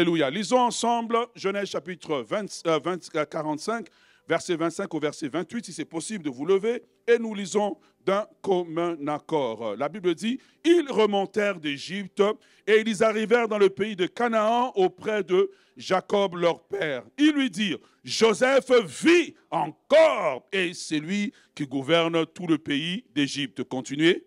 Alléluia. Lisons ensemble Genèse chapitre 45, verset 25 au verset 28, si c'est possible de vous lever, et nous lisons d'un commun accord. La Bible dit, ils remontèrent d'Égypte et ils arrivèrent dans le pays de Canaan auprès de Jacob leur père. Ils lui dirent, Joseph vit encore et c'est lui qui gouverne tout le pays d'Égypte. Continuez.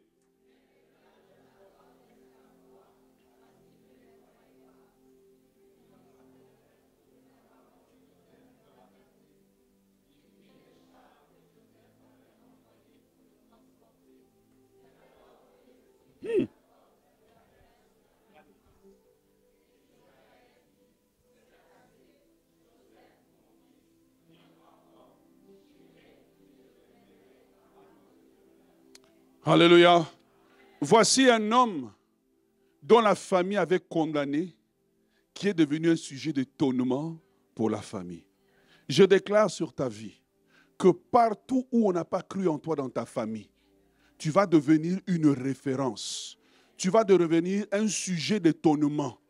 Alléluia. Voici un homme dont la famille avait condamné, qui est devenu un sujet d'étonnement pour la famille. Je déclare sur ta vie que partout où on n'a pas cru en toi dans ta famille, tu vas devenir une référence. Tu vas devenir un sujet d'étonnement.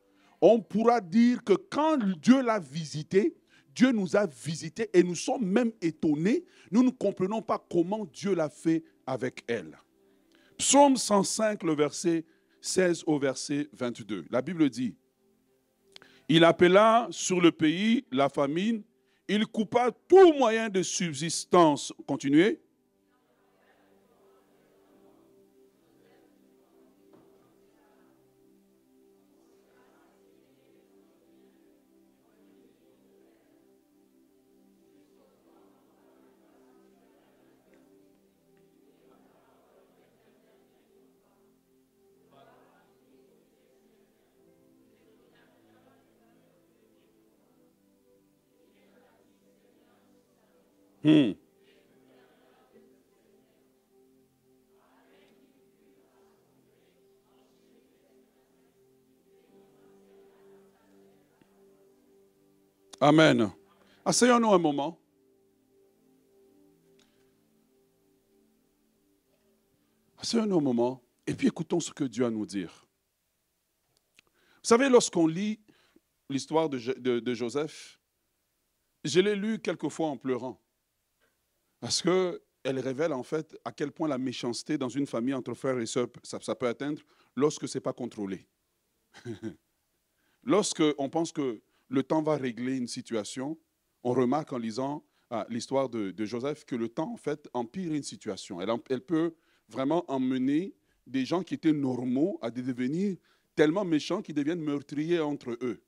On pourra dire que quand Dieu l'a visité, Dieu nous a visités et nous sommes même étonnés. Nous ne comprenons pas comment Dieu l'a fait avec elle. Psaume 105, le verset 16 au verset 22. La Bible dit, il appela sur le pays la famine, il coupa tout moyen de subsistance. Continuez. Amen. Asseyons-nous un moment. Asseyons-nous un moment et puis écoutons ce que Dieu a à nous dire. Vous savez, lorsqu'on lit l'histoire de Joseph, je l'ai lu quelquefois en pleurant. Parce qu'elle révèle en fait à quel point la méchanceté dans une famille entre frères et sœurs, ça peut atteindre lorsque ce n'est pas contrôlé. Lorsqu'on pense que le temps va régler une situation, on remarque en lisant l'histoire de Joseph que le temps en fait empire une situation. Elle peut vraiment emmener des gens qui étaient normaux à devenir tellement méchants qu'ils deviennent meurtriers entre eux.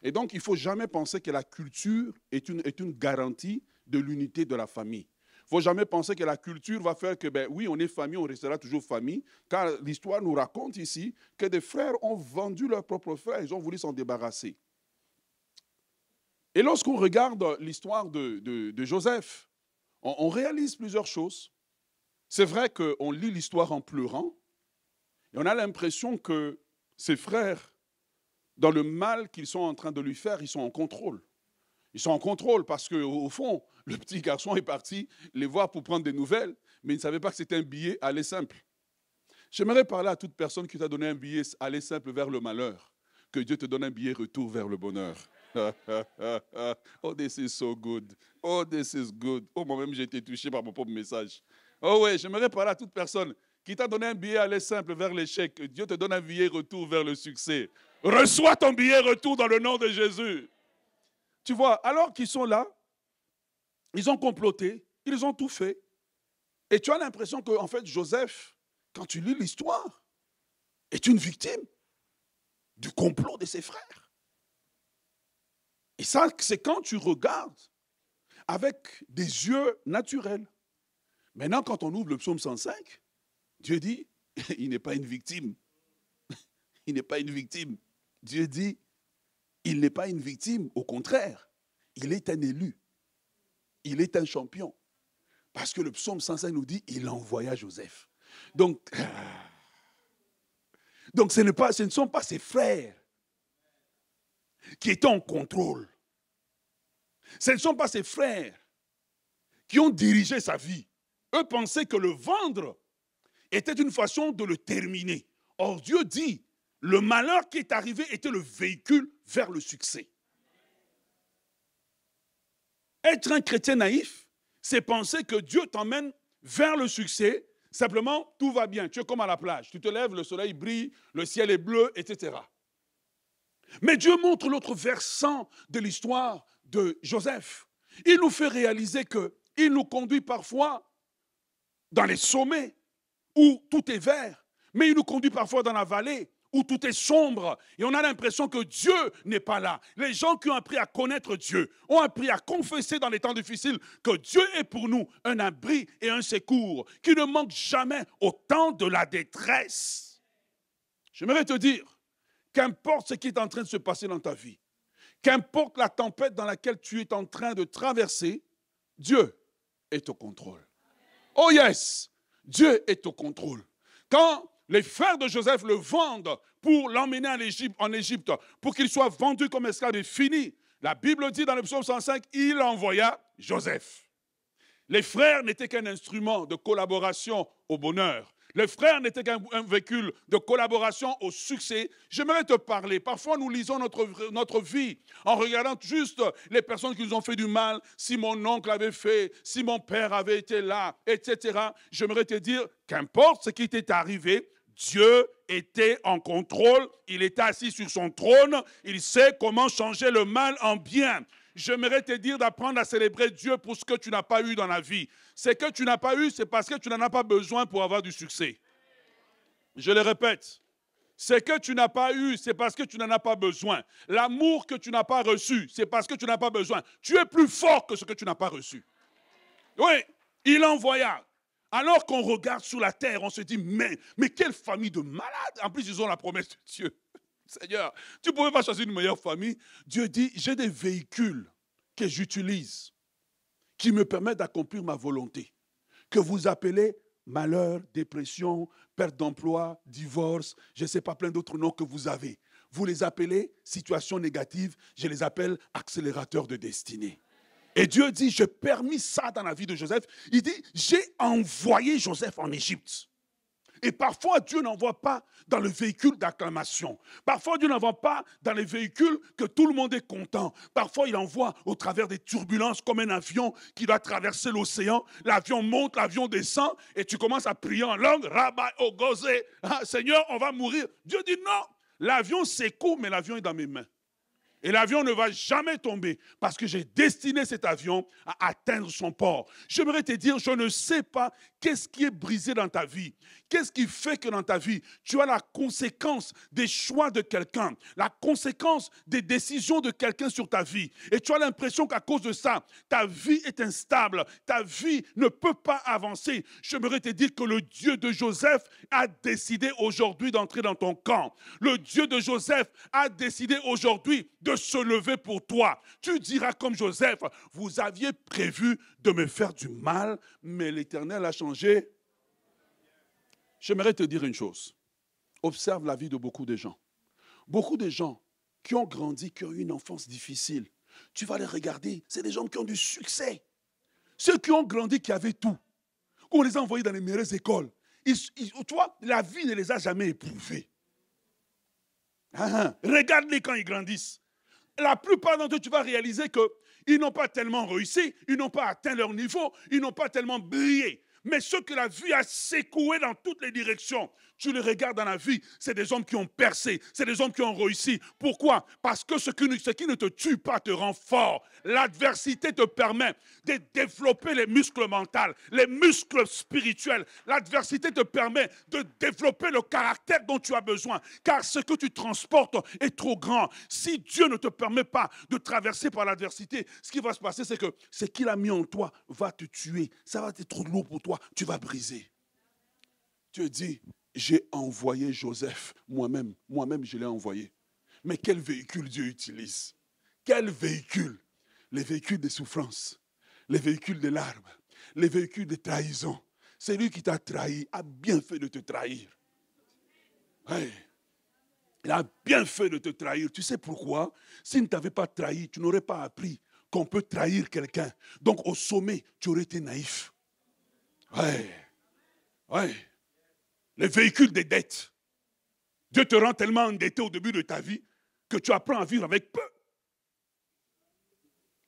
Et donc, il ne faut jamais penser que la culture est une garantie de l'unité de la famille. Il ne faut jamais penser que la culture va faire que, oui, on est famille, on restera toujours famille, car l'histoire nous raconte ici que des frères ont vendu leurs propres frères, ils ont voulu s'en débarrasser. Et lorsqu'on regarde l'histoire de Joseph, on réalise plusieurs choses. C'est vrai qu'on lit l'histoire en pleurant, et on a l'impression que ses frères, dans le mal qu'ils sont en train de lui faire, ils sont en contrôle. Ils sont en contrôle parce qu'au fond, le petit garçon est parti les voir pour prendre des nouvelles, mais il ne savait pas que c'était un billet aller simple. J'aimerais parler à toute personne qui t'a donné un billet aller simple vers le malheur, que Dieu te donne un billet retour vers le bonheur. Oh, this is so good. Oh, this is good. Oh, moi-même, j'ai été touché par mon propre message. Oh oui, j'aimerais parler à toute personne qui t'a donné un billet aller simple vers l'échec. Dieu te donne un billet retour vers le succès. Reçois ton billet retour dans le nom de Jésus. Tu vois, alors qu'ils sont là, ils ont comploté, ils ont tout fait. Et tu as l'impression qu'en fait, Joseph, quand tu lis l'histoire, est une victime du complot de ses frères. Et ça, c'est quand tu regardes avec des yeux naturels. Maintenant, quand on ouvre le psaume 105, Dieu dit, il n'est pas une victime. Il n'est pas une victime. Dieu dit, il n'est pas une victime. Au contraire, il est un élu. Il est un champion. Parce que le psaume 105 nous dit, il envoya Joseph. Donc ce ne sont pas ses frères qui étaient en contrôle. Ce ne sont pas ses frères qui ont dirigé sa vie. Eux pensaient que le vendre était une façon de le terminer. Or, Dieu dit, le malheur qui est arrivé était le véhicule vers le succès. Être un chrétien naïf, c'est penser que Dieu t'emmène vers le succès. Simplement, tout va bien. Tu es comme à la plage. Tu te lèves, le soleil brille, le ciel est bleu, etc. Mais Dieu montre l'autre versant de l'histoire de Joseph. Il nous fait réaliser qu'il nous conduit parfois dans les sommets où tout est vert, mais il nous conduit parfois dans la vallée où tout est sombre et on a l'impression que Dieu n'est pas là. Les gens qui ont appris à connaître Dieu, ont appris à confesser dans les temps difficiles que Dieu est pour nous un abri et un secours qui ne manque jamais au temps de la détresse. J'aimerais te dire, qu'importe ce qui est en train de se passer dans ta vie, qu'importe la tempête dans laquelle tu es en train de traverser, Dieu est au contrôle. Oh yes, Dieu est au contrôle. Quand les frères de Joseph le vendent pour l'emmener en Égypte, pour qu'il soit vendu comme esclave et fini, la Bible dit dans le psaume 105, il envoya Joseph. Les frères n'étaient qu'un instrument de collaboration au bonheur. Les frères n'étaient qu'un véhicule de collaboration au succès. J'aimerais te parler. Parfois, nous lisons notre vie en regardant juste les personnes qui nous ont fait du mal. Si mon oncle avait fait, si mon père avait été là, etc. J'aimerais te dire, qu'importe ce qui t'est arrivé, Dieu était en contrôle. Il était assis sur son trône. Il sait comment changer le mal en bien. J'aimerais te dire d'apprendre à célébrer Dieu pour ce que tu n'as pas eu dans la vie. Ce que tu n'as pas eu, c'est parce que tu n'en as pas besoin pour avoir du succès. Je le répète. Ce que tu n'as pas eu, c'est parce que tu n'en as pas besoin. L'amour que tu n'as pas reçu, c'est parce que tu n'as pas besoin. Tu es plus fort que ce que tu n'as pas reçu. Oui, il envoya. Alors qu'on regarde sur la terre, on se dit, mais quelle famille de malades. En plus, ils ont la promesse de Dieu. Seigneur, tu ne pouvais pas choisir une meilleure famille. Dieu dit, j'ai des véhicules que j'utilise qui me permettent d'accomplir ma volonté. Que vous appelez malheur, dépression, perte d'emploi, divorce, je ne sais pas plein d'autres noms que vous avez. Vous les appelez situations négatives, je les appelle accélérateurs de destinée. Et Dieu dit, j'ai permis ça dans la vie de Joseph. Il dit, j'ai envoyé Joseph en Égypte. Et parfois, Dieu n'envoie pas dans le véhicule d'acclamation. Parfois, Dieu n'envoie pas dans les véhicules que tout le monde est content. Parfois, il envoie au travers des turbulences comme un avion qui doit traverser l'océan. L'avion monte, l'avion descend et tu commences à prier en langue. Rabbi Ogozé, Seigneur, on va mourir. Dieu dit non, l'avion s'écoule, mais l'avion est dans mes mains. Et l'avion ne va jamais tomber parce que j'ai destiné cet avion à atteindre son port. J'aimerais te dire, je ne sais pas qu'est-ce qui est brisé dans ta vie. Qu'est-ce qui fait que dans ta vie, tu as la conséquence des choix de quelqu'un, la conséquence des décisions de quelqu'un sur ta vie. Et tu as l'impression qu'à cause de ça, ta vie est instable, ta vie ne peut pas avancer. J'aimerais te dire que le Dieu de Joseph a décidé aujourd'hui d'entrer dans ton camp. Le Dieu de Joseph a décidé aujourd'hui de se lever pour toi. Tu diras comme Joseph, vous aviez prévu de me faire du mal, mais l'Éternel a changé. J'aimerais te dire une chose. Observe la vie de beaucoup de gens. Beaucoup de gens qui ont grandi, qui ont eu une enfance difficile. Tu vas les regarder, c'est des gens qui ont du succès. Ceux qui ont grandi, qui avaient tout. On les a envoyés dans les meilleures écoles. Tu vois, la vie ne les a jamais éprouvés. Regarde-les quand ils grandissent. La plupart d'entre eux, tu vas réaliser qu'ils n'ont pas tellement réussi, ils n'ont pas atteint leur niveau, ils n'ont pas tellement brillé. Mais ceux que la vie a secoués dans toutes les directions, tu les regardes dans la vie, c'est des hommes qui ont percé, c'est des hommes qui ont réussi. Pourquoi? Parce que ce qui ne te tue pas te rend fort. L'adversité te permet de développer les muscles mentaux, les muscles spirituels. L'adversité te permet de développer le caractère dont tu as besoin. Car ce que tu transportes est trop grand. Si Dieu ne te permet pas de traverser par l'adversité, ce qui va se passer, c'est que ce qu'il a mis en toi va te tuer. Ça va être trop lourd pour toi. Tu vas briser. Dieu dit, j'ai envoyé Joseph. Moi-même, je l'ai envoyé. Mais quel véhicule Dieu utilise? Quel véhicule? Les véhicules de souffrance, les véhicules de larmes, les véhicules de trahison. Celui qui t'a trahi a bien fait de te trahir. Ouais. Il a bien fait de te trahir. Tu sais pourquoi? S'il ne t'avait pas trahi, tu n'aurais pas appris qu'on peut trahir quelqu'un. Donc au sommet, tu aurais été naïf. Ouais. Les véhicules des dettes. Dieu te rend tellement endetté au début de ta vie que tu apprends à vivre avec peu.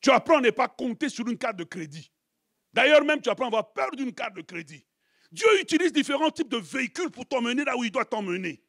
Tu apprends à ne pas compter sur une carte de crédit. D'ailleurs, même, tu apprends à avoir peur d'une carte de crédit. Dieu utilise différents types de véhicules pour t'emmener là où il doit t'emmener.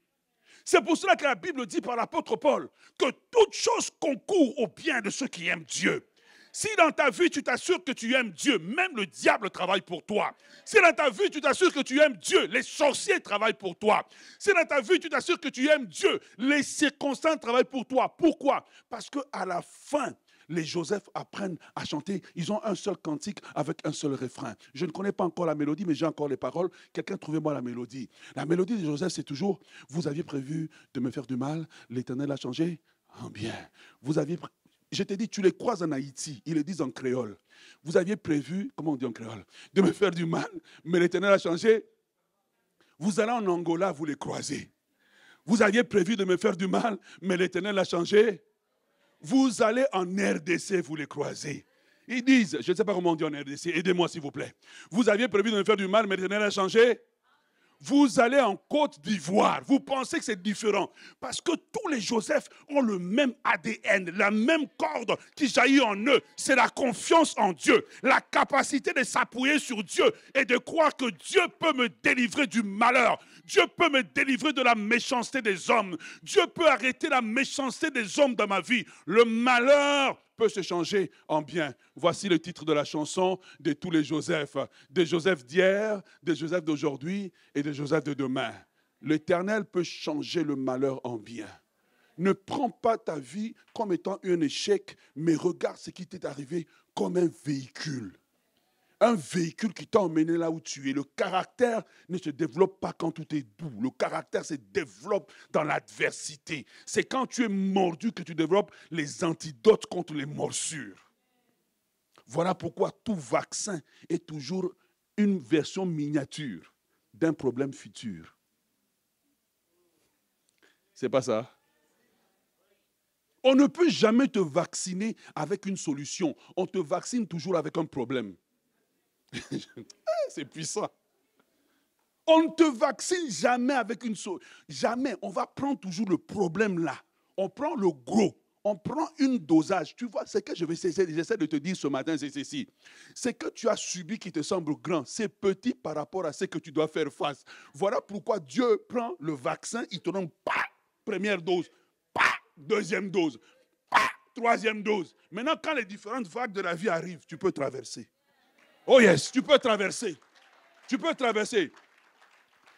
C'est pour cela que la Bible dit par l'apôtre Paul que toute chose concourt au bien de ceux qui aiment Dieu. Si dans ta vie, tu t'assures que tu aimes Dieu, même le diable travaille pour toi. Si dans ta vie, tu t'assures que tu aimes Dieu, les sorciers travaillent pour toi. Si dans ta vie, tu t'assures que tu aimes Dieu, les circonstances travaillent pour toi. Pourquoi? Parce qu'à la fin, les Joseph apprennent à chanter. Ils ont un seul cantique avec un seul refrain. Je ne connais pas encore la mélodie, mais j'ai encore les paroles. Quelqu'un, trouvez-moi la mélodie. La mélodie de Joseph, c'est toujours « Vous aviez prévu de me faire du mal, l'Éternel a changé en bien. » Vous aviez Je t'ai dit, tu les croises en Haïti, ils le disent en créole. Vous aviez prévu, comment on dit en créole, de me faire du mal, mais l'Éternel a changé. Vous allez en Angola, vous les croisez. Vous aviez prévu de me faire du mal, mais l'Éternel a changé. Vous allez en RDC, vous les croisez. Ils disent, je ne sais pas comment on dit en RDC, aidez-moi s'il vous plaît. Vous aviez prévu de me faire du mal, mais l'Éternel a changé. Vous allez en Côte d'Ivoire, vous pensez que c'est différent. Parce que tous les Joseph ont le même ADN, la même corde qui jaillit en eux. C'est la confiance en Dieu, la capacité de s'appuyer sur Dieu et de croire que Dieu peut me délivrer du malheur. Dieu peut me délivrer de la méchanceté des hommes. Dieu peut arrêter la méchanceté des hommes dans ma vie. Le malheur peut se changer en bien. Voici le titre de la chanson de tous les Joseph. Des Joseph d'hier, des Joseph d'aujourd'hui et des Joseph de demain. L'Éternel peut changer le malheur en bien. Ne prends pas ta vie comme étant un échec, mais regarde ce qui t'est arrivé comme un véhicule. Un véhicule qui t'a emmené là où tu es. Le caractère ne se développe pas quand tout est doux. Le caractère se développe dans l'adversité. C'est quand tu es mordu que tu développes les antidotes contre les morsures. Voilà pourquoi tout vaccin est toujours une version miniature d'un problème futur. C'est pas ça? On ne peut jamais te vacciner avec une solution. On te vaccine toujours avec un problème. C'est puissant. On ne te vaccine jamais avec une solution. Jamais. On va prendre toujours le problème là. On prend le gros. On prend une dosage. Tu vois, ce que j'essaie de te dire ce matin, c'est ceci. C'est que tu as subi qui te semble grand. C'est petit par rapport à ce que tu dois faire face. Voilà pourquoi Dieu prend le vaccin, il te donne première dose, deuxième dose, troisième dose. Maintenant, quand les différentes vagues de la vie arrivent, tu peux traverser. Oh yes, tu peux traverser. Tu peux traverser.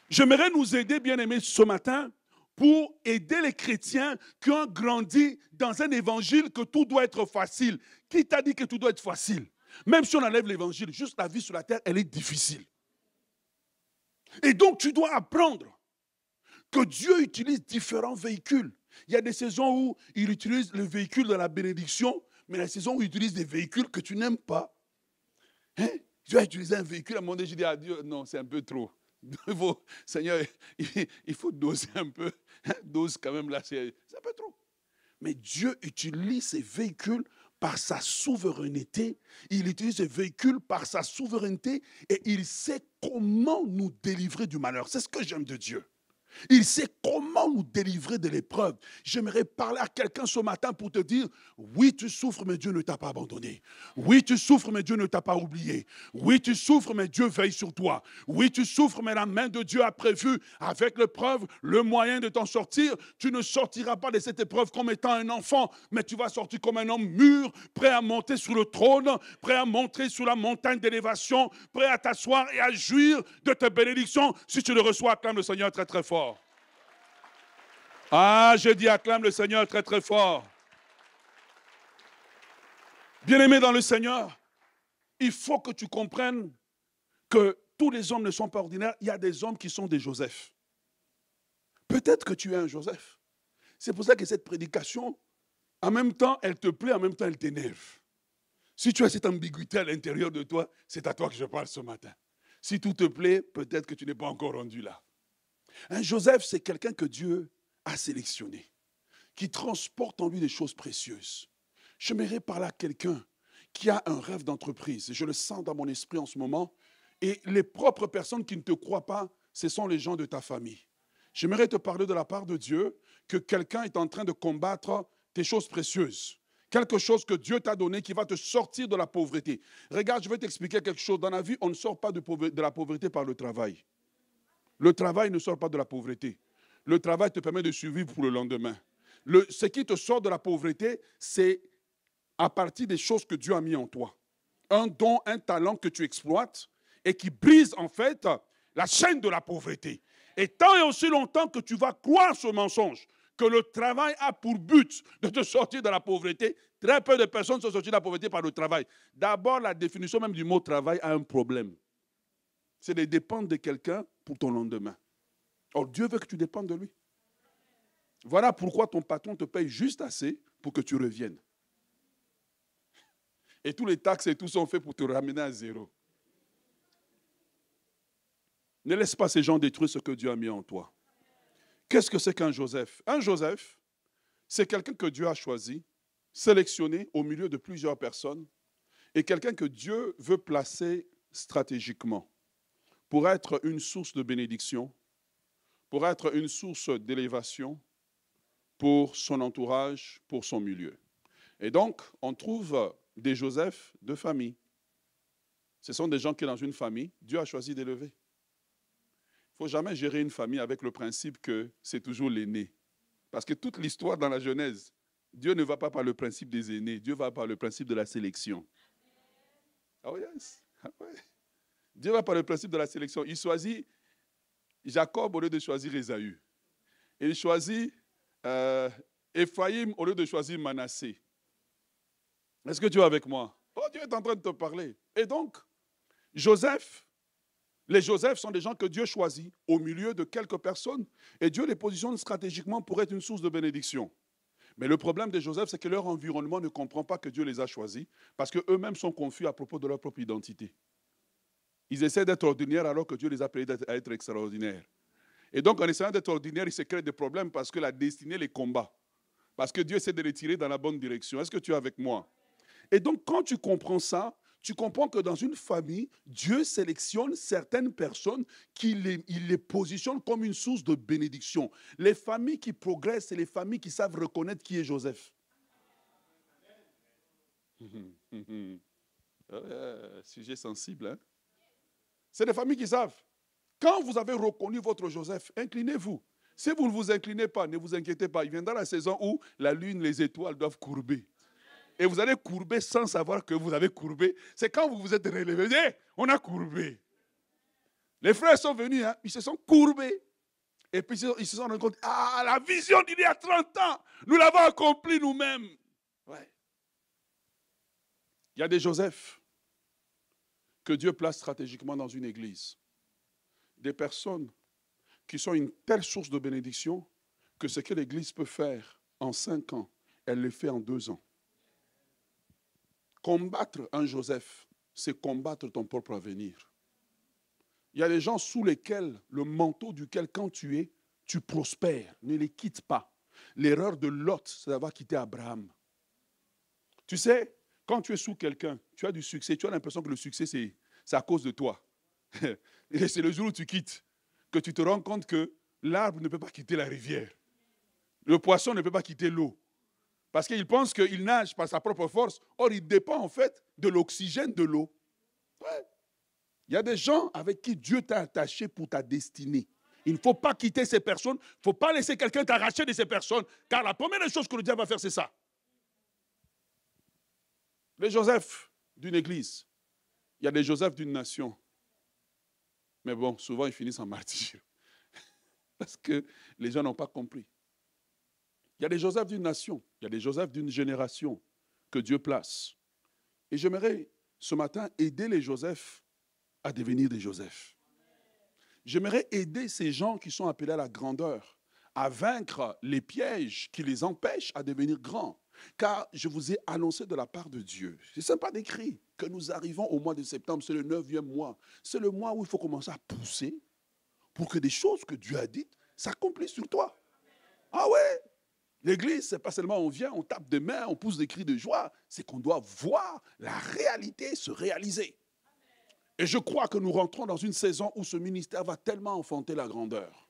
J'aimerais nous aider, bien-aimés, ce matin, pour aider les chrétiens qui ont grandi dans un évangile que tout doit être facile. Qui t'a dit que tout doit être facile? Même si on enlève l'évangile, juste la vie sur la terre, elle est difficile. Et donc, tu dois apprendre que Dieu utilise différents véhicules. Il y a des saisons où il utilise le véhicule de la bénédiction, mais il y a des saisons où il utilise des véhicules que tu n'aimes pas. Hein? Tu vas utiliser un véhicule, à un moment donné, je dis à Dieu, non, c'est un peu trop. Seigneur, il faut doser un peu. Hein? Dose quand même là, c'est un peu trop. Mais Dieu utilise ces véhicules par sa souveraineté. Il utilise ces véhicules par sa souveraineté et il sait comment nous délivrer du malheur. C'est ce que j'aime de Dieu. Il sait comment nous délivrer de l'épreuve. J'aimerais parler à quelqu'un ce matin pour te dire, oui, tu souffres, mais Dieu ne t'a pas abandonné. Oui, tu souffres, mais Dieu ne t'a pas oublié. Oui, tu souffres, mais Dieu veille sur toi. Oui, tu souffres, mais la main de Dieu a prévu avec l'épreuve le moyen de t'en sortir. Tu ne sortiras pas de cette épreuve comme étant un enfant, mais tu vas sortir comme un homme mûr, prêt à monter sur le trône, prêt à monter sur la montagne d'élévation, prêt à t'asseoir et à jouir de tes bénédictions. Si tu le reçois, acclame le Seigneur très très fort. Ah, je dis acclame le Seigneur très très fort. Bien-aimé dans le Seigneur, il faut que tu comprennes que tous les hommes ne sont pas ordinaires. Il y a des hommes qui sont des Joseph. Peut-être que tu es un Joseph. C'est pour ça que cette prédication, en même temps, elle te plaît, en même temps, elle t'énerve. Si tu as cette ambiguïté à l'intérieur de toi, c'est à toi que je parle ce matin. Si tout te plaît, peut-être que tu n'es pas encore rendu là. Un Joseph, c'est quelqu'un que Dieu a sélectionné, qui transporte en lui des choses précieuses. J'aimerais parler à quelqu'un qui a un rêve d'entreprise. Je le sens dans mon esprit en ce moment. Et les propres personnes qui ne te croient pas, ce sont les gens de ta famille. J'aimerais te parler de la part de Dieu que quelqu'un est en train de combattre tes choses précieuses. Quelque chose que Dieu t'a donné qui va te sortir de la pauvreté. Regarde, je vais t'expliquer quelque chose. Dans la vie, on ne sort pas de la pauvreté par le travail. Le travail ne sort pas de la pauvreté. Le travail te permet de survivre pour le lendemain. Ce qui te sort de la pauvreté, c'est à partir des choses que Dieu a mis en toi. Un don, un talent que tu exploites et qui brise en fait la chaîne de la pauvreté. Et tant et aussi longtemps que tu vas croire ce mensonge, que le travail a pour but de te sortir de la pauvreté, très peu de personnes sont sorties de la pauvreté par le travail. D'abord, la définition même du mot travail a un problème. C'est de dépendre de quelqu'un pour ton lendemain. Or, Dieu veut que tu dépendes de lui. Voilà pourquoi ton patron te paye juste assez pour que tu reviennes. Et tous les taxes et tout sont faits pour te ramener à zéro. Ne laisse pas ces gens détruire ce que Dieu a mis en toi. Qu'est-ce que c'est qu'un Joseph? Un Joseph, c'est quelqu'un que Dieu a choisi, sélectionné au milieu de plusieurs personnes, et quelqu'un que Dieu veut placer stratégiquement pour être une source de bénédiction, pour être une source d'élévation pour son entourage, pour son milieu. Et donc, on trouve des Joseph de famille. Ce sont des gens qui, dans une famille, Dieu a choisi d'élever. Il ne faut jamais gérer une famille avec le principe que c'est toujours l'aîné. Parce que toute l'histoire dans la Genèse, Dieu ne va pas par le principe des aînés, Dieu va par le principe de la sélection. Oh yes. Ah ouais. Dieu va par le principe de la sélection. Il choisit Jacob au lieu de choisir Ésaü. Il choisit Ephraïm au lieu de choisir Manassé. Est-ce que tu es avec moi? Oh, Dieu est en train de te parler. Et donc, Joseph, les Joseph sont des gens que Dieu choisit au milieu de quelques personnes et Dieu les positionne stratégiquement pour être une source de bénédiction. Mais le problème des Joseph, c'est que leur environnement ne comprend pas que Dieu les a choisis parce qu'eux-mêmes sont confus à propos de leur propre identité. Ils essaient d'être ordinaires alors que Dieu les a appelés à être extraordinaires. Et donc, en essayant d'être ordinaires, ils se créent des problèmes parce que la destinée les combat. Parce que Dieu essaie de les tirer dans la bonne direction. Est-ce que tu es avec moi? Et donc, quand tu comprends ça, tu comprends que dans une famille, Dieu sélectionne certaines personnes il les positionne comme une source de bénédiction. Les familles qui progressent, c'est les familles qui savent reconnaître qui est Joseph. Sujet sensible, hein? C'est des familles qui savent. Quand vous avez reconnu votre Joseph, inclinez-vous. Si vous ne vous inclinez pas, ne vous inquiétez pas. Il viendra la saison où la lune, les étoiles doivent courber. Et vous allez courber sans savoir que vous avez courbé. C'est quand vous vous êtes relevé. Hey, on a courbé. Les frères sont venus, hein, ils se sont courbés. Et puis ils se sont rendus compte, ah, la vision d'il y a 30 ans, nous l'avons accomplie nous-mêmes. Ouais. Il y a des Joseph que Dieu place stratégiquement dans une église. Des personnes qui sont une telle source de bénédiction que ce que l'église peut faire en 5 ans, elle le fait en 2 ans. Combattre un Joseph, c'est combattre ton propre avenir. Il y a des gens sous lesquels, le manteau duquel quand tu es, tu prospères. Ne les quitte pas. L'erreur de Lot, c'est d'avoir quitté Abraham. Tu sais, quand tu es sous quelqu'un, tu as du succès, tu as l'impression que le succès, c'est à cause de toi. Et c'est le jour où tu quittes que tu te rends compte que l'arbre ne peut pas quitter la rivière. Le poisson ne peut pas quitter l'eau. Parce qu'il pense qu'il nage par sa propre force. Or, il dépend en fait de l'oxygène de l'eau. Ouais. Il y a des gens avec qui Dieu t'a attaché pour ta destinée. Il ne faut pas quitter ces personnes. Il ne faut pas laisser quelqu'un t'arracher de ces personnes. Car la première chose que le diable va faire, c'est ça. Les Joseph d'une église. Il y a des Joseph d'une nation. Mais bon, souvent, ils finissent en martyr. Parce que les gens n'ont pas compris. Il y a des Joseph d'une nation, il y a des Joseph d'une génération que Dieu place. Et j'aimerais ce matin aider les Joseph à devenir des Joseph. J'aimerais aider ces gens qui sont appelés à la grandeur, à vaincre les pièges qui les empêchent à devenir grands. Car je vous ai annoncé de la part de Dieu, c'est sympa d'écrit, que nous arrivons au mois de septembre, c'est le 9e mois. C'est le mois où il faut commencer à pousser pour que des choses que Dieu a dites s'accomplissent sur toi. Ah ouais! L'église, ce n'est pas seulement on vient, on tape des mains, on pousse des cris de joie. C'est qu'on doit voir la réalité se réaliser. Et je crois que nous rentrons dans une saison où ce ministère va tellement enfanter la grandeur.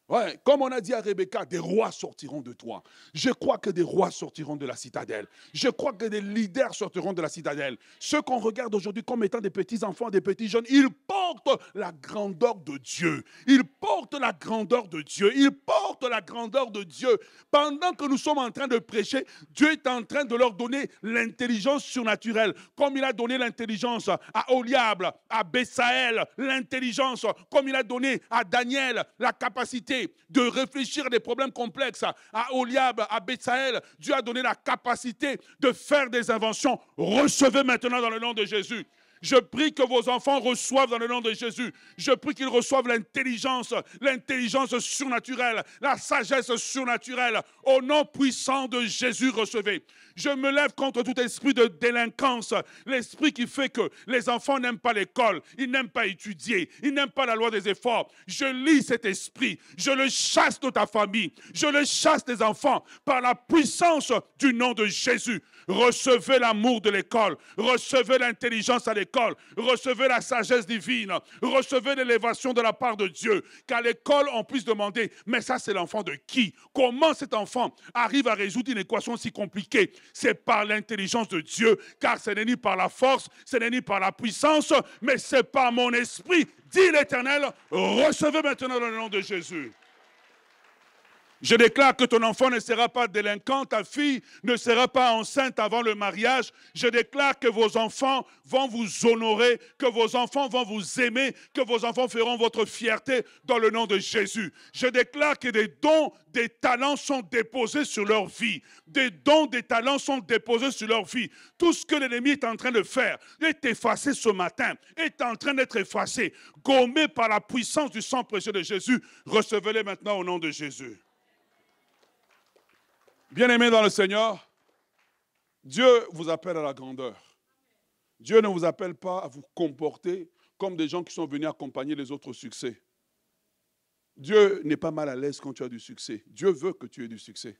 Ouais, comme on a dit à Rebecca, des rois sortiront de toi. Je crois que des rois sortiront de la citadelle. Je crois que des leaders sortiront de la citadelle. Ceux qu'on regarde aujourd'hui comme étant des petits enfants, des petits jeunes, ils portent la grandeur de Dieu. Ils portent la grandeur de Dieu. Ils portent la grandeur de Dieu. Pendant que nous sommes en train de prêcher, Dieu est en train de leur donner l'intelligence surnaturelle. Comme il a donné l'intelligence à Oliab, à Bessaël, l'intelligence, comme il a donné à Daniel la capacité de réfléchir à des problèmes complexes, à Oliab, à Bessaël, Dieu a donné la capacité de faire des inventions. Recevez maintenant dans le nom de Jésus. Je prie que vos enfants reçoivent dans le nom de Jésus. Je prie qu'ils reçoivent l'intelligence surnaturelle, la sagesse surnaturelle. Au nom puissant de Jésus, recevez. Je me lève contre tout esprit de délinquance, l'esprit qui fait que les enfants n'aiment pas l'école, ils n'aiment pas étudier, ils n'aiment pas la loi des efforts. Je lis cet esprit, je le chasse de ta famille, je le chasse des enfants par la puissance du nom de Jésus. Recevez l'amour de l'école, recevez l'intelligence à l'école, recevez la sagesse divine, recevez l'élévation de la part de Dieu. Qu'à l'école, on puisse demander, mais ça c'est l'enfant de qui? Comment cet enfant arrive à résoudre une équation si compliquée? C'est par l'intelligence de Dieu, car ce n'est ni par la force, ce n'est ni par la puissance, mais c'est par mon esprit, dit l'Éternel. Recevez maintenant dans le nom de Jésus. Je déclare que ton enfant ne sera pas délinquant, ta fille ne sera pas enceinte avant le mariage. Je déclare que vos enfants vont vous honorer, que vos enfants vont vous aimer, que vos enfants feront votre fierté dans le nom de Jésus. Je déclare que des dons, des talents sont déposés sur leur vie. Des dons, des talents sont déposés sur leur vie. Tout ce que l'ennemi est en train de faire est effacé ce matin, est en train d'être effacé, gommé par la puissance du sang précieux de Jésus. Recevez-les maintenant au nom de Jésus. Bien-aimés dans le Seigneur, Dieu vous appelle à la grandeur. Dieu ne vous appelle pas à vous comporter comme des gens qui sont venus accompagner les autres succès. Dieu n'est pas mal à l'aise quand tu as du succès. Dieu veut que tu aies du succès.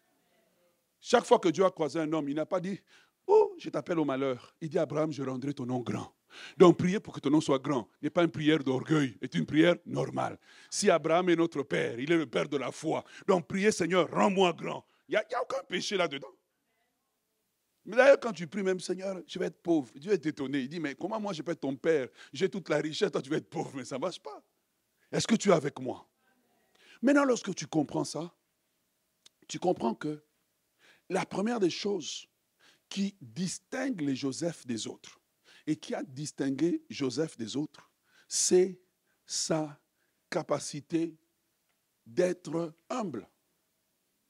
Chaque fois que Dieu a croisé un homme, il n'a pas dit « Oh, je t'appelle au malheur ». Il dit « Abraham, je rendrai ton nom grand ». Donc, prier pour que ton nom soit grand n'est pas une prière d'orgueil, c'est une prière normale. Si Abraham est notre père, il est le père de la foi. Donc, priez, Seigneur, rends-moi grand. Il n'y a aucun péché là-dedans. Mais d'ailleurs, quand tu pries même, Seigneur, je vais être pauvre. Dieu est étonné. Il dit, mais comment moi je peux être ton père? J'ai toute la richesse, toi tu vas être pauvre. Mais ça ne marche pas. Est-ce que tu es avec moi? Maintenant, lorsque tu comprends ça, tu comprends que la première des choses qui distingue les Joseph des autres et qui a distingué Joseph des autres, c'est sa capacité d'être humble.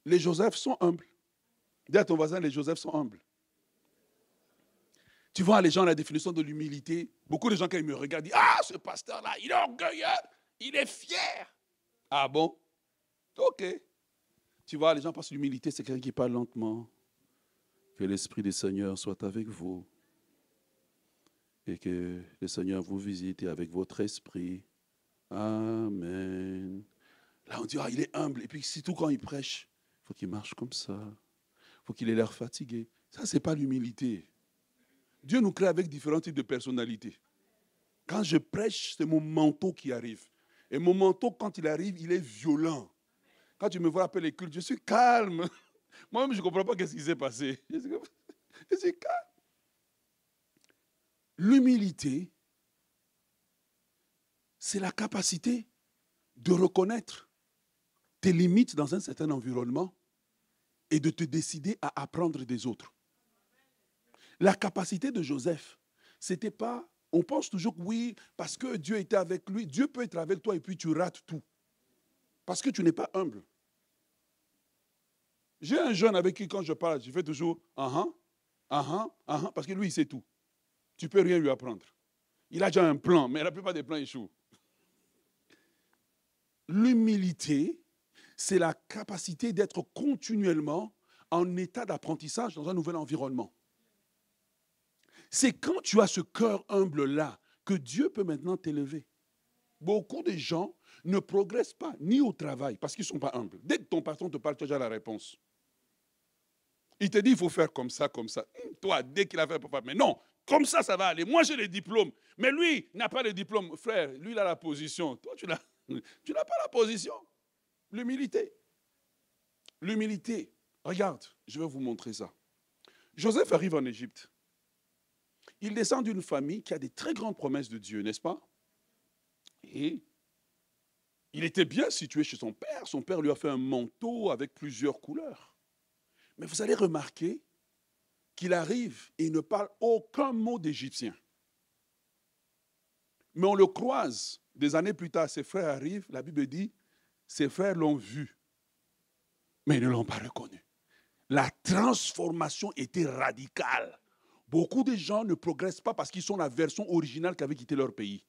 Les Joseph sont humbles. Dis à ton voisin, les Joseph sont humbles. Tu vois, les gens, la définition de l'humilité, beaucoup de gens, quand ils me regardent, disent, ah, ce pasteur-là, il est orgueilleux, il est fier. Ah bon? Ok. Tu vois, les gens pensent que l'humilité, c'est quelqu'un qui parle lentement. Que l'Esprit du Seigneur soit avec vous. Et que le Seigneur vous visite avec votre esprit. Amen. Là, on dit, ah, il est humble. Et puis, surtout quand il prêche, il faut qu'il marche comme ça. Il faut qu'il ait l'air fatigué. Ça, ce n'est pas l'humilité. Dieu nous crée avec différents types de personnalités. Quand je prêche, c'est mon manteau qui arrive. Et mon manteau, quand il arrive, il est violent. Quand tu me vois appeler les cultes, je suis calme. Moi-même, je ne comprends pas ce qui s'est passé. Je suis calme. L'humilité, c'est la capacité de reconnaître tes limites dans un certain environnement et de te décider à apprendre des autres. La capacité de Joseph, c'était pas, on pense toujours que oui, parce que Dieu était avec lui, Dieu peut être avec toi et puis tu rates tout. Parce que tu n'es pas humble. J'ai un jeune avec qui quand je parle, je fais toujours parce que lui il sait tout. Tu ne peux rien lui apprendre. Il a déjà un plan, mais la plupart des plans échouent. L'humilité, c'est la capacité d'être continuellement en état d'apprentissage dans un nouvel environnement. C'est quand tu as ce cœur humble-là que Dieu peut maintenant t'élever. Beaucoup de gens ne progressent pas, ni au travail, parce qu'ils ne sont pas humbles. Dès que ton patron te parle, tu as déjà la réponse. Il te dit, il faut faire comme ça, comme ça. Toi, dès qu'il a fait, mais non, comme ça, ça va aller. Moi, j'ai les diplômes. Mais lui n'a pas de diplôme. Frère, lui, il a la position. Toi, tu l'as. Tu n'as pas la position. L'humilité. L'humilité. Regarde, je vais vous montrer ça. Joseph arrive en Égypte. Il descend d'une famille qui a des très grandes promesses de Dieu, n'est-ce pas? Et il était bien situé chez son père. Son père lui a fait un manteau avec plusieurs couleurs. Mais vous allez remarquer qu'il arrive et il ne parle aucun mot d'égyptien. Mais on le croise. Des années plus tard, ses frères arrivent. La Bible dit, ses frères l'ont vu, mais ils ne l'ont pas reconnu. La transformation était radicale. Beaucoup de gens ne progressent pas parce qu'ils sont la version originale qui avait quitté leur pays.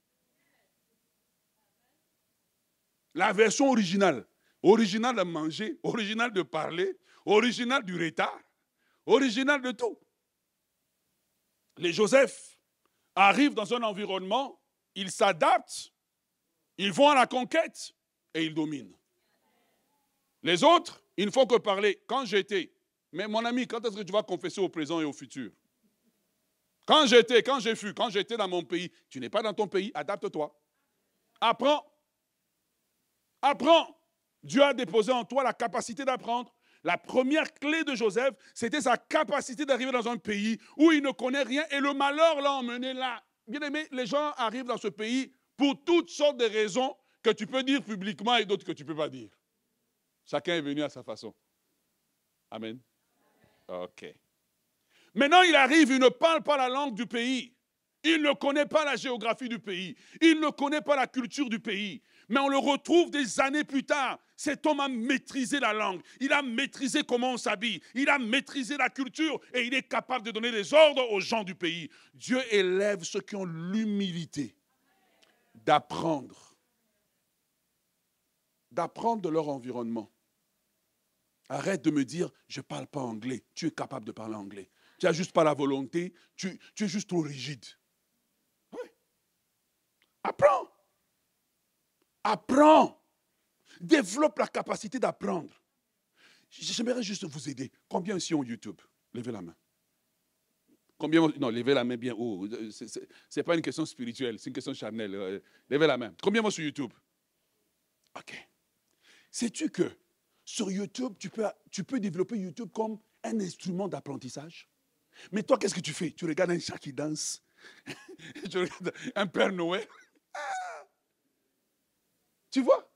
La version originale. Originale de manger, originale de parler, originale du retard, originale de tout. Les Joseph arrivent dans un environnement, ils s'adaptent, ils vont à la conquête et ils dominent. Les autres, il ne faut que parler. Quand j'étais, mais mon ami, quand est-ce que tu vas confesser au présent et au futur? Quand j'étais, quand j'ai fui, quand j'étais dans mon pays, tu n'es pas dans ton pays, adapte-toi. Apprends. Apprends. Dieu a déposé en toi la capacité d'apprendre. La première clé de Joseph, c'était sa capacité d'arriver dans un pays où il ne connaît rien et le malheur l'a emmené là. Bien aimé, les gens arrivent dans ce pays pour toutes sortes de raisons que tu peux dire publiquement et d'autres que tu ne peux pas dire. Chacun est venu à sa façon. Amen. OK. Maintenant, il arrive, il ne parle pas la langue du pays. Il ne connaît pas la géographie du pays. Il ne connaît pas la culture du pays. Mais on le retrouve des années plus tard. Cet homme a maîtrisé la langue. Il a maîtrisé comment on s'habille. Il a maîtrisé la culture. Et il est capable de donner des ordres aux gens du pays. Dieu élève ceux qui ont l'humilité d'apprendre. D'apprendre de leur environnement. Arrête de me dire, je ne parle pas anglais. Tu es capable de parler anglais. Tu n'as juste pas la volonté. Tu es juste trop rigide. Oui. Apprends. Apprends. Développe la capacité d'apprendre. J'aimerais juste vous aider. Combien ici ont YouTube? Levez la main. Combien? Non, levez la main bien haut. Ce n'est pas une question spirituelle, c'est une question charnelle. Levez la main. Combien vont sur YouTube? OK. Sais-tu que sur YouTube, tu peux développer YouTube comme un instrument d'apprentissage? Mais toi, qu'est-ce que tu fais? Tu regardes un chat qui danse. Tu regardes un Père Noël. Ah! Tu vois?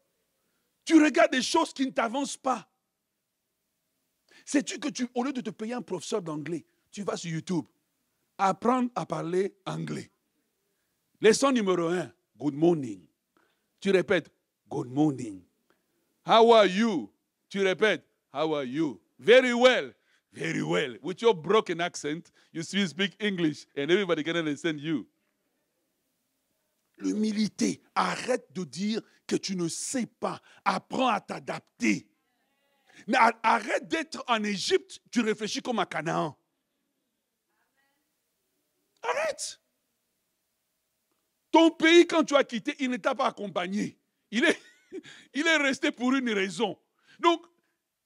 Tu regardes des choses qui ne t'avancent pas. Sais-tu que au lieu de te payer un professeur d'anglais, tu vas sur YouTube, apprendre à parler anglais. Leçon numéro 1, good morning. Tu répètes, good morning. How are you? Tu répètes, how are you? Very well. Very well. With your broken accent, you still speak English and everybody can understand you. L'humilité. Arrête de dire que tu ne sais pas. Apprends à t'adapter. Arrête d'être en Égypte, tu réfléchis comme à Canaan. Arrête. Ton pays, quand tu as quitté, il ne t'a pas accompagné. Il est resté pour une raison. Donc,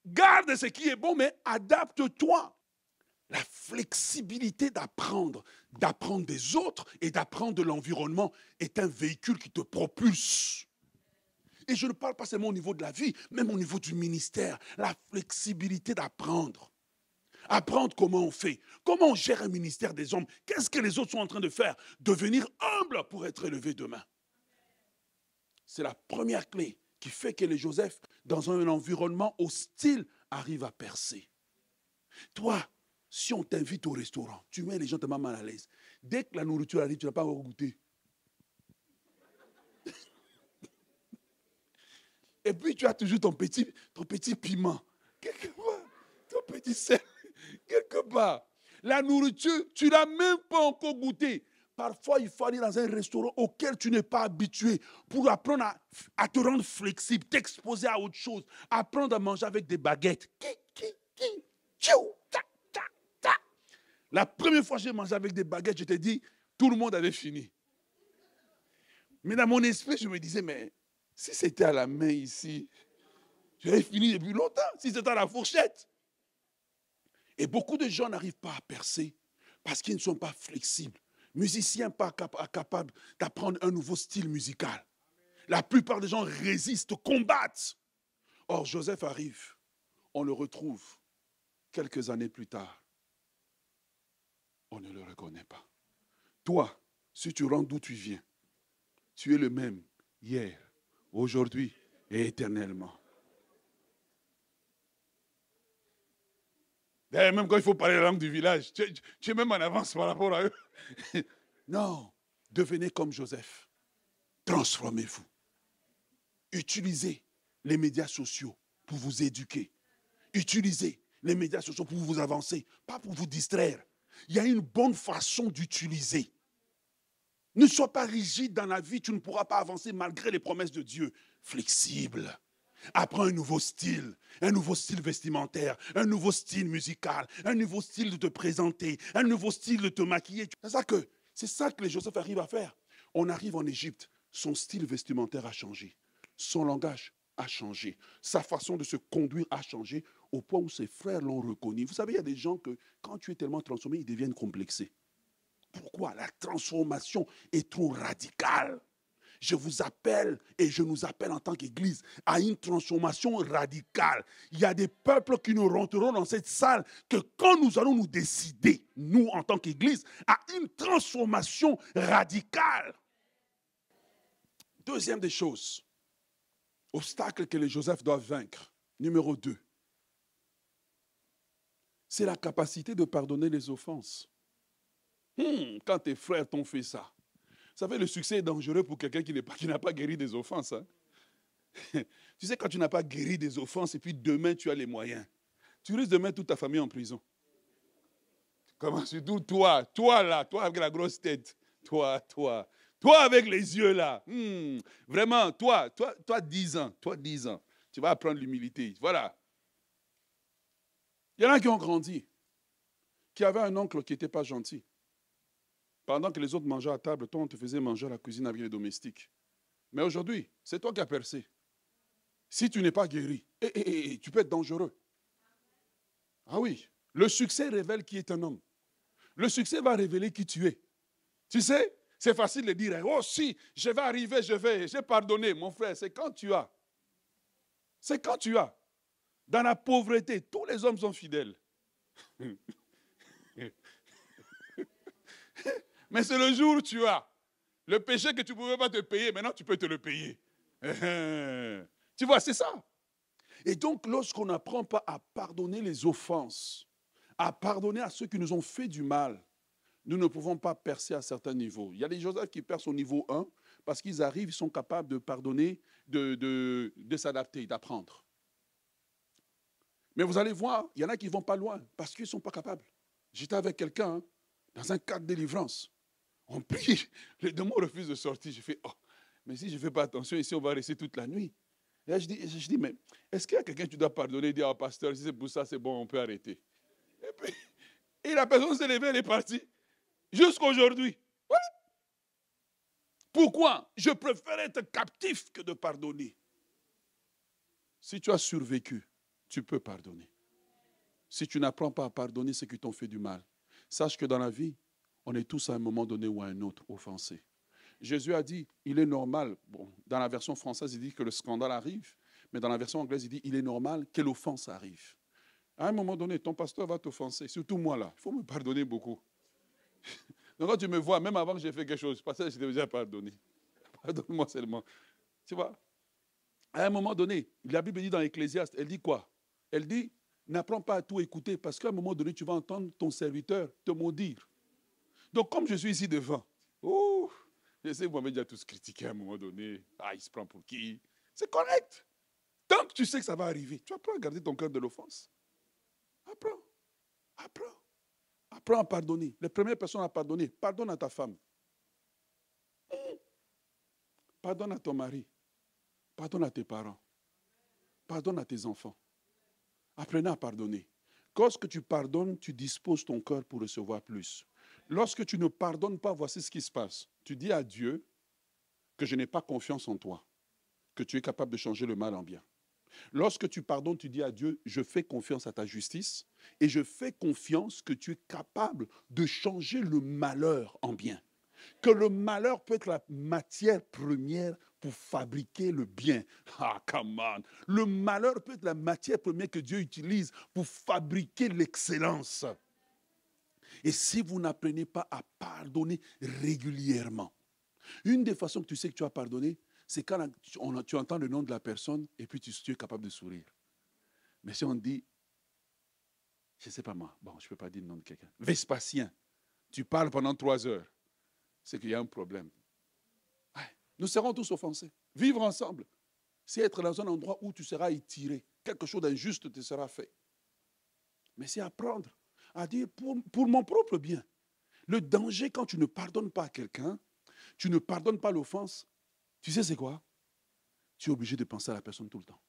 garde ce qui est bon, mais adapte-toi. La flexibilité d'apprendre des autres et d'apprendre de l'environnement est un véhicule qui te propulse. Et je ne parle pas seulement au niveau de la vie, même au niveau du ministère. La flexibilité d'apprendre. Apprendre comment on fait, comment on gère un ministère des hommes. Qu'est-ce que les autres sont en train de faire? Devenir humble pour être élevé demain. C'est la première clé qui fait que les Joseph, dans un environnement hostile, arrivent à percer. Toi, si on t'invite au restaurant, tu mets les gens tellement mal à l'aise. Dès que la nourriture arrive, tu n'as pas encore goûté. Et puis tu as toujours ton petit piment. Quelque part, ton petit sel. Quelque part. La nourriture, tu n'as même pas encore goûté. Parfois, il faut aller dans un restaurant auquel tu n'es pas habitué pour apprendre à te rendre flexible, t'exposer à autre chose, apprendre à manger avec des baguettes. La première fois que j'ai mangé avec des baguettes, je t'ai dit, tout le monde avait fini. Mais dans mon esprit, je me disais, mais si c'était à la main ici, j'aurais fini depuis longtemps, si c'était à la fourchette. Et beaucoup de gens n'arrivent pas à percer parce qu'ils ne sont pas flexibles. Musiciens pas capables d'apprendre un nouveau style musical. La plupart des gens résistent, combattent. Or, Joseph arrive. On le retrouve quelques années plus tard. On ne le reconnaît pas. Toi, si tu rentres d'où tu viens, tu es le même hier, aujourd'hui et éternellement. D'ailleurs, même quand il faut parler la langue du village, tu es même en avance par rapport à eux. Non, devenez comme Joseph. Transformez-vous. Utilisez les médias sociaux pour vous éduquer. Utilisez les médias sociaux pour vous avancer, pas pour vous distraire. Il y a une bonne façon d'utiliser. Ne sois pas rigide dans la vie, tu ne pourras pas avancer malgré les promesses de Dieu. Flexible. Apprends un nouveau style vestimentaire, un nouveau style musical, un nouveau style de te présenter, un nouveau style de te maquiller. C'est ça que les Joseph arrivent à faire. On arrive en Égypte, son style vestimentaire a changé, son langage a changé, sa façon de se conduire a changé, au point où ses frères l'ont reconnu. Vous savez, il y a des gens que, quand tu es tellement transformé, ils deviennent complexés. Pourquoi? La transformation est trop radicale. Je vous appelle et je nous appelle en tant qu'Église à une transformation radicale. Il y a des peuples qui ne rentreront dans cette salle que quand nous allons nous décider, nous en tant qu'Église, à une transformation radicale. Deuxième des choses, obstacle que les Joseph doivent vaincre. Numéro 2, c'est la capacité de pardonner les offenses. Quand tes frères t'ont fait ça, vous savez, le succès est dangereux pour quelqu'un qui n'a pas guéri des offenses. Hein? Tu sais, quand tu n'as pas guéri des offenses et puis demain tu as les moyens, tu risques de mettre toute ta famille en prison. Comment surtout toi là, toi avec la grosse tête, toi avec les yeux là. Vraiment, toi 10 ans, tu vas apprendre l'humilité. Voilà. Il y en a qui ont grandi, qui avaient un oncle qui n'était pas gentil. Pendant que les autres mangeaient à table, toi, on te faisait manger à la cuisine avec les domestiques. Mais aujourd'hui, c'est toi qui as percé. Si tu n'es pas guéri, tu peux être dangereux. Ah oui, le succès révèle qui est un homme. Le succès va révéler qui tu es. Tu sais, c'est facile de dire, oh si, je vais arriver, j'ai pardonné. Mon frère, c'est quand tu as. C'est quand tu as. Dans la pauvreté, tous les hommes sont fidèles. Mais c'est le jour où tu as. Le péché que tu ne pouvais pas te payer, maintenant tu peux te le payer. Tu vois, c'est ça. Et donc, lorsqu'on n'apprend pas à pardonner les offenses, à pardonner à ceux qui nous ont fait du mal, nous ne pouvons pas percer à certains niveaux. Il y a des Joseph qui percent au niveau 1 parce qu'ils arrivent, ils sont capables de pardonner, de s'adapter, d'apprendre. Mais vous allez voir, il y en a qui ne vont pas loin parce qu'ils ne sont pas capables. J'étais avec quelqu'un dans un cadre de délivrance. On prie, le démon refuse de sortir. Je fais, oh, mais si je ne fais pas attention, ici on va rester toute la nuit. Et là, je dis, mais est-ce qu'il y a quelqu'un que tu dois pardonner et dire, oh, pasteur, si c'est pour ça, c'est bon, on peut arrêter. Et la personne s'est levée, elle est partie. Jusqu'à aujourd'hui. Ouais. Pourquoi? Je préfère être captif que de pardonner. Si tu as survécu, tu peux pardonner. Si tu n'apprends pas à pardonner ceux qui t'ont fait du mal, sache que dans la vie, on est tous à un moment donné ou à un autre offensés. Jésus a dit, il est normal, bon, dans la version française, il dit que le scandale arrive, mais dans la version anglaise, il dit, il est normal que l'offense arrive. À un moment donné, ton pasteur va t'offenser, surtout moi là, il faut me pardonner beaucoup. Donc quand tu me vois, même avant que j'ai fait quelque chose, pasteur, je t'ai déjà pardonné. Pardonne-moi seulement. Tu vois, à un moment donné, la Bible dit dans l'Ecclésiaste, elle dit quoi? Elle dit, n'apprends pas à tout écouter, parce qu'à un moment donné, tu vas entendre ton serviteur te maudire. Donc, comme je suis ici devant, je sais que vous m'avez déjà tous critiqué à un moment donné. Ah, il se prend pour qui? C'est correct. Tant que tu sais que ça va arriver, tu apprends à garder ton cœur de l'offense. Apprends. Apprends à pardonner. Les premières personnes à pardonner, pardonne à ta femme. Pardonne à ton mari. Pardonne à tes parents. Pardonne à tes enfants. Apprenez à pardonner. Lorsque tu pardonnes, tu disposes ton cœur pour recevoir plus. Lorsque tu ne pardonnes pas, voici ce qui se passe. Tu dis à Dieu que je n'ai pas confiance en toi, que tu es capable de changer le mal en bien. Lorsque tu pardonnes, tu dis à Dieu, je fais confiance à ta justice et je fais confiance que tu es capable de changer le malheur en bien. Que le malheur peut être la matière première pour fabriquer le bien. Ah, come on. Le malheur peut être la matière première que Dieu utilise pour fabriquer l'excellence. Et si vous n'apprenez pas à pardonner régulièrement, une des façons que tu sais que tu as pardonné, c'est quand tu entends le nom de la personne et puis tu es capable de sourire. Mais si on dit, je ne sais pas moi, bon, je ne peux pas dire le nom de quelqu'un, Vespasien, tu parles pendant 3 heures, c'est qu'il y a un problème. Ouais, nous serons tous offensés. Vivre ensemble, c'est être dans un endroit où tu seras étiré, quelque chose d'injuste te sera fait. Mais c'est apprendre à dire pour mon propre bien. Le danger quand tu ne pardonnes pas à quelqu'un, tu ne pardonnes pas l'offense, tu sais c'est quoi? Tu es obligé de penser à la personne tout le temps.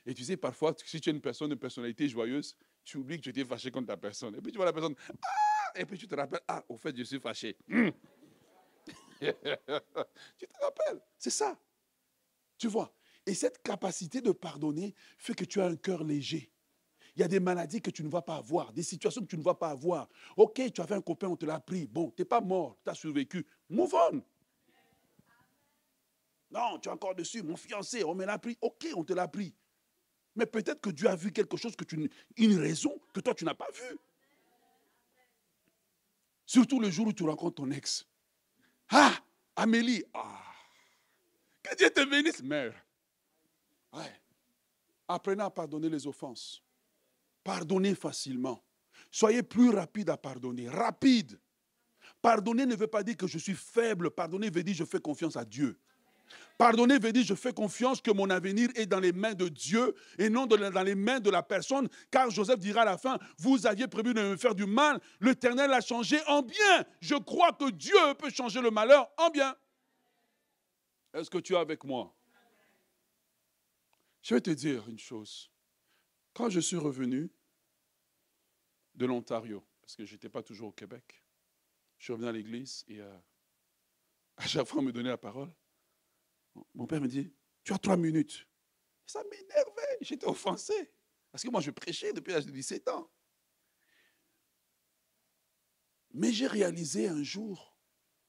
Et tu sais, parfois, si tu es une personnalité joyeuse, tu oublies que tu étais fâché contre ta personne. Et puis tu vois la personne, ah! Et puis tu te rappelles, ah, au fait, je suis fâché. Tu te rappelles, c'est ça. Tu vois. Et cette capacité de pardonner fait que tu as un cœur léger. Il y a des maladies que tu ne vas pas avoir, des situations que tu ne vas pas avoir. Ok, tu avais un copain, on te l'a pris. Bon, tu n'es pas mort, tu as survécu. Move on. Non, tu es encore dessus. Mon fiancé, on me l'a pris. Ok, on te l'a pris. Mais peut-être que Dieu a vu quelque chose, une raison que toi, tu n'as pas vue. Surtout le jour où tu rencontres ton ex. Ah, Amélie. Ah, que Dieu te bénisse, mère. Ouais. Apprenez à pardonner les offenses. Pardonnez facilement. Soyez plus rapide à pardonner. Rapide. Pardonner ne veut pas dire que je suis faible. Pardonner veut dire que je fais confiance à Dieu. Pardonner veut dire que je fais confiance que mon avenir est dans les mains de Dieu et non dans les mains de la personne. Car Joseph dira à la fin, vous aviez prévu de me faire du mal, l'Éternel l'a changé en bien. Je crois que Dieu peut changer le malheur en bien. Est-ce que tu es avec moi? Je vais te dire une chose. Quand je suis revenu de l'Ontario, parce que je n'étais pas toujours au Québec, je suis revenu à l'église et à chaque fois on me donnait la parole. Mon père me dit, tu as 3 minutes. Ça m'énervait, j'étais offensé. Parce que moi, je prêchais depuis l'âge de 17 ans. Mais j'ai réalisé un jour,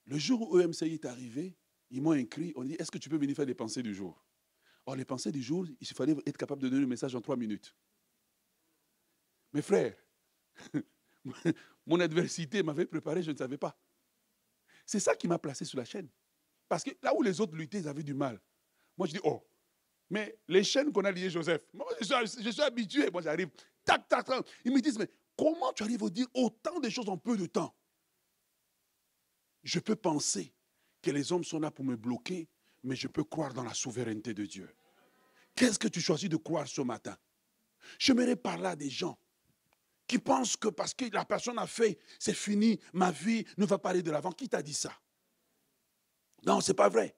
le jour où EMCI est arrivé, ils m'ont écrit, on dit, est-ce que tu peux venir faire les pensées du jour? Or, les pensées du jour, il fallait être capable de donner le message en 3 minutes. Mes frères, mon adversité m'avait préparé, je ne savais pas. C'est ça qui m'a placé sur la chaîne. Parce que là où les autres luttaient, ils avaient du mal. Moi, je dis, oh, mais les chaînes qu'on a liées, Joseph, moi, je suis habitué. Moi, j'arrive, tac, tac, tac. Ils me disent, mais comment tu arrives à dire autant de choses en peu de temps? Je peux penser que les hommes sont là pour me bloquer, mais je peux croire dans la souveraineté de Dieu. Qu'est-ce que tu choisis de croire ce matin? J'aimerais parler à des gens qui pensent que parce que la personne a fait, c'est fini, ma vie ne va pas aller de l'avant. Qui t'a dit ça? Non, ce n'est pas vrai.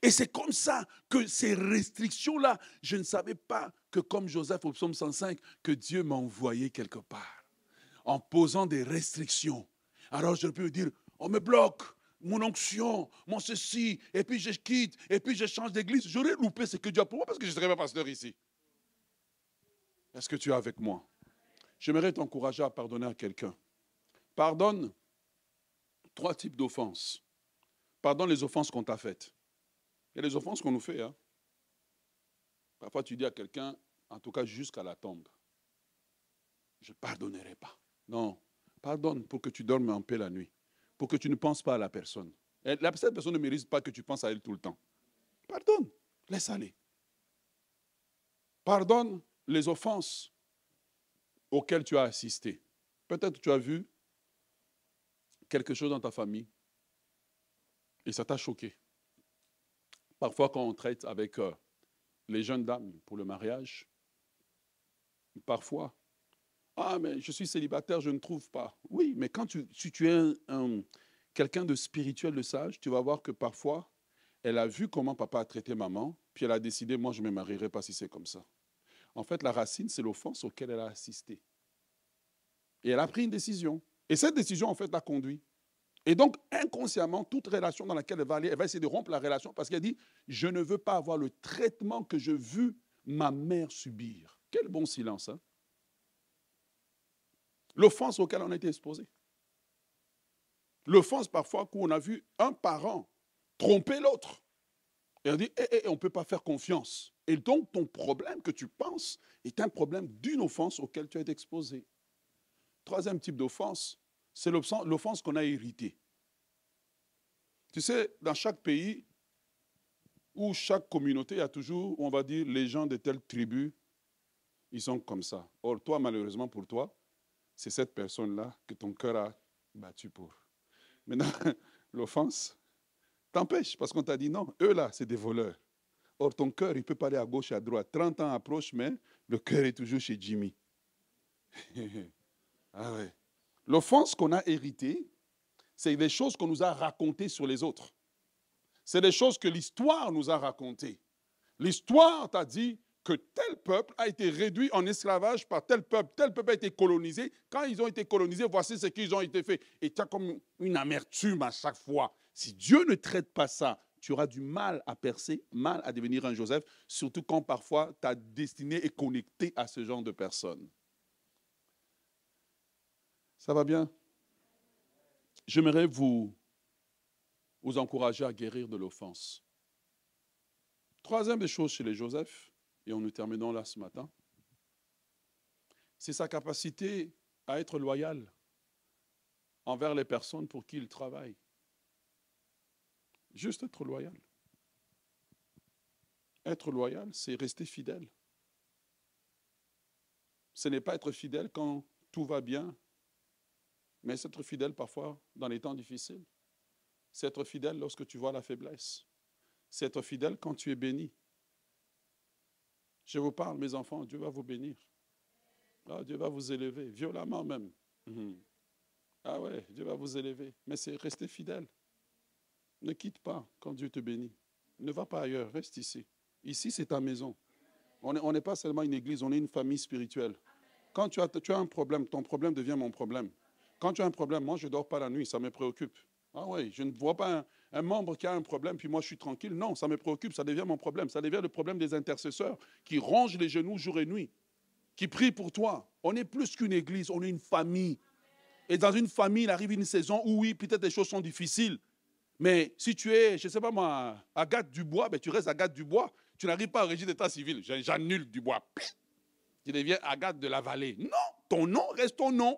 Et c'est comme ça que ces restrictions-là, je ne savais pas que comme Joseph au psaume 105, que Dieu m'a envoyé quelque part, en posant des restrictions. Alors je peux dire, on me bloque, mon onction, mon ceci, et puis je quitte, et puis je change d'église. J'aurais loupé ce que Dieu a pour moi parce que je ne serais pas pasteur ici. Est-ce que tu es avec moi? J'aimerais t'encourager à pardonner à quelqu'un. Pardonne 3 types d'offenses. Pardonne les offenses qu'on t'a faites. Il y a des offenses qu'on nous fait. Hein. Parfois, tu dis à quelqu'un, en tout cas jusqu'à la tombe, je ne pardonnerai pas. Non, pardonne pour que tu dormes en paix la nuit, pour que tu ne penses pas à la personne. Et cette personne ne mérite pas que tu penses à elle tout le temps. Pardonne, laisse aller. Pardonne les offenses auxquelles tu as assisté. Peut-être que tu as vu quelque chose dans ta famille et ça t'a choqué. Parfois, quand on traite avec les jeunes dames pour le mariage, parfois, ah, mais je suis célibataire, je ne trouve pas. Oui, mais si tu es quelqu'un de spirituel, de sage, tu vas voir que parfois, elle a vu comment papa a traité maman, puis elle a décidé, moi, je ne me marierai pas si c'est comme ça. En fait, la racine, c'est l'offense auquel elle a assisté. Et elle a pris une décision. Et cette décision, en fait, l'a conduit. Et donc, inconsciemment, toute relation dans laquelle elle va aller, elle va essayer de rompre la relation parce qu'elle dit, je ne veux pas avoir le traitement que je vu ma mère subir. Quel bon silence, hein? L'offense auquel on a été exposé. L'offense parfois où on a vu un parent tromper l'autre. Et on dit, on ne peut pas faire confiance. Et donc, ton problème que tu penses est un problème d'une offense auquel tu es exposé. Troisième type d'offense, c'est l'offense qu'on a héritée. Tu sais, dans chaque pays ou chaque communauté, il y a toujours, on va dire, les gens de telle tribu, ils sont comme ça. Or, toi, malheureusement pour toi, c'est cette personne-là que ton cœur a battu pour. Maintenant, l'offense t'empêche parce qu'on t'a dit non, eux là, c'est des voleurs. Or, ton cœur, il peut pas aller à gauche et à droite. 30 ans approche, mais le cœur est toujours chez Jimmy. Ah ouais. L'offense qu'on a héritée, c'est des choses qu'on nous a racontées sur les autres. C'est des choses que l'histoire nous a racontées. L'histoire t'a dit que tel peuple a été réduit en esclavage par tel peuple a été colonisé. Quand ils ont été colonisés, voici ce qu'ils ont été faits. Et tu as comme une amertume à chaque fois. Si Dieu ne traite pas ça, tu auras du mal à percer, mal à devenir un Joseph, surtout quand parfois ta destinée est connectée à ce genre de personnes. Ça va bien? J'aimerais vous encourager à guérir de l'offense. Troisième des choses chez les Joseph, et nous terminons là ce matin, c'est sa capacité à être loyal envers les personnes pour qui il travaille. Juste être loyal. Être loyal, c'est rester fidèle. Ce n'est pas être fidèle quand tout va bien, mais c'est être fidèle parfois dans les temps difficiles. C'est être fidèle lorsque tu vois la faiblesse. C'est être fidèle quand tu es béni. Je vous parle, mes enfants, Dieu va vous bénir. Ah, Dieu va vous élever, violemment même. Ah ouais, Dieu va vous élever. Mais c'est rester fidèle. Ne quitte pas quand Dieu te bénit. Ne va pas ailleurs, reste ici. Ici, c'est ta maison. On n'est pas seulement une église, on est une famille spirituelle. Quand tu as un problème, ton problème devient mon problème. Quand tu as un problème, moi, je ne dors pas la nuit, ça me préoccupe. Ah oui, je ne vois pas un membre qui a un problème, puis moi, je suis tranquille. Non, ça me préoccupe, ça devient mon problème. Ça devient le problème des intercesseurs qui rongent les genoux jour et nuit, qui prient pour toi. On est plus qu'une église, on est une famille. Et dans une famille, il arrive une saison où, oui, peut-être les choses sont difficiles. Mais si tu es, je ne sais pas moi, Agathe Dubois, ben tu restes Agathe Dubois. Tu n'arrives pas au régime d'état civil. J'annule Dubois. Tu deviens Agathe de la Vallée. Non, ton nom reste ton nom.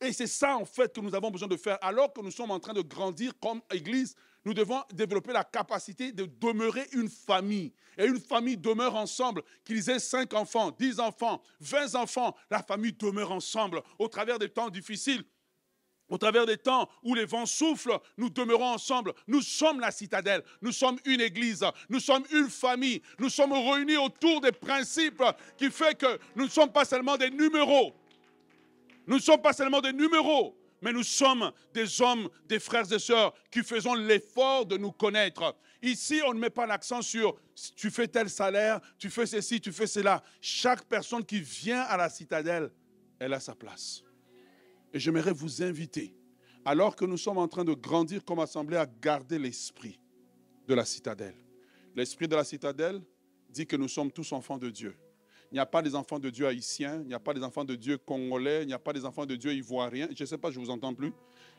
Et c'est ça, en fait, que nous avons besoin de faire. Alors que nous sommes en train de grandir comme Église, nous devons développer la capacité de demeurer une famille. Et une famille demeure ensemble. Qu'ils aient 5 enfants, 10 enfants, 20 enfants, la famille demeure ensemble au travers des temps difficiles. Au travers des temps où les vents soufflent, nous demeurons ensemble. Nous sommes la citadelle. Nous sommes une église. Nous sommes une famille. Nous sommes réunis autour des principes qui font que nous ne sommes pas seulement des numéros. Nous ne sommes pas seulement des numéros, mais nous sommes des hommes, des frères et sœurs qui faisons l'effort de nous connaître. Ici, on ne met pas l'accent sur tu fais tel salaire, tu fais ceci, tu fais cela. Chaque personne qui vient à la citadelle, elle a sa place. Et j'aimerais vous inviter, alors que nous sommes en train de grandir comme assemblée, à garder l'esprit de la citadelle. L'esprit de la citadelle dit que nous sommes tous enfants de Dieu. Il n'y a pas des enfants de Dieu haïtiens, il n'y a pas des enfants de Dieu congolais, il n'y a pas des enfants de Dieu ivoiriens. Je ne sais pas, je ne vous entends plus.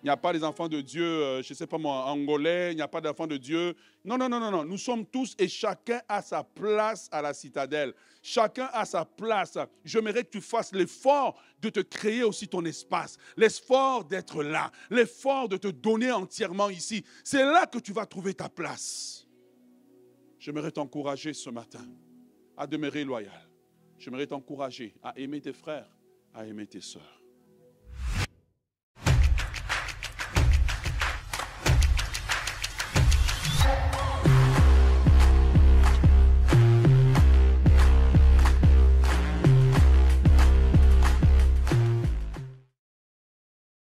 Il n'y a pas des enfants de Dieu, je ne sais pas moi, angolais, il n'y a pas d'enfants de Dieu. Non, non, non, non, non. Nous sommes tous et chacun a sa place à la citadelle. Chacun a sa place. J'aimerais que tu fasses l'effort de te créer aussi ton espace, l'effort d'être là, l'effort de te donner entièrement ici. C'est là que tu vas trouver ta place. J'aimerais t'encourager ce matin à demeurer loyal. J'aimerais t'encourager à aimer tes frères, à aimer tes sœurs.